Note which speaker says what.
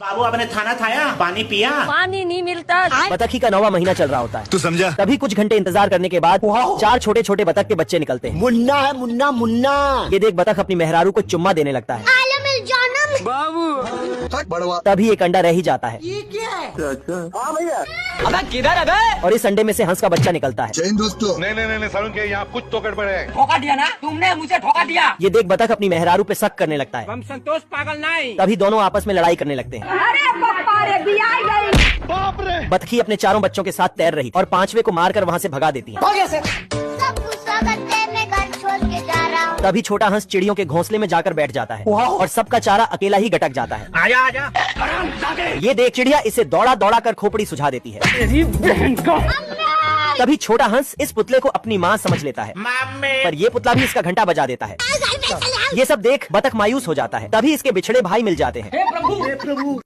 Speaker 1: बाबू आपने खाना खाया, पानी पिया?
Speaker 2: पानी नहीं मिलता।
Speaker 3: बतख का 9वां महीना चल रहा होता है।
Speaker 4: तू समझा?
Speaker 3: तभी कुछ घंटे इंतजार करने के बाद 4 छोटे छोटे बतख के बच्चे निकलते हैं।
Speaker 5: मुन्ना है, मुन्ना मुन्ना।
Speaker 3: ये देख बतख अपनी मेहरारू को चुम्मा देने लगता है। तभी एक अंडा रह ही जाता है।
Speaker 5: ये क्या है?
Speaker 3: अबे किधर है बे? और इस अंडे में से हंस का बच्चा निकलता है।
Speaker 4: दोस्तों
Speaker 6: नहीं सारुण के यहाँ कुछ तो गड़बड़ है।
Speaker 2: धोखा दिया ना तुमने, मुझे धोखा दिया।
Speaker 3: ये देख बतख अपनी मेहरारू पे शक करने लगता है।
Speaker 2: हम संतोष पागल नहीं।
Speaker 3: तभी दोनों आपस में लड़ाई करने लगते हैं।
Speaker 2: अरे पप्पा रे बियाई गई।
Speaker 3: बतखी अपने चारों बच्चों के साथ तैर रही और 5वें को मारकर वहाँ से भगा देती है।
Speaker 7: सब गुस्सा करते मैं घर छोड़ के जा रहा हूँ।
Speaker 3: तभी छोटा हंस चिड़ियों के घोंसले में जाकर बैठ जाता है और सबका चारा अकेला ही गटक जाता है।
Speaker 1: आजा आजा।
Speaker 3: ये देख चिड़िया इसे दौड़ा दौड़ा कर खोपड़ी सुझा देती है। तभी छोटा हंस इस पुतले को अपनी माँ समझ लेता है,
Speaker 1: मम्मी।
Speaker 3: पर ये पुतला भी इसका घंटा बजा देता है। ये सब देख बतख मायूस हो जाता है। तभी इसके बिछड़े भाई मिल जाते हैं।
Speaker 2: हे प्रभु।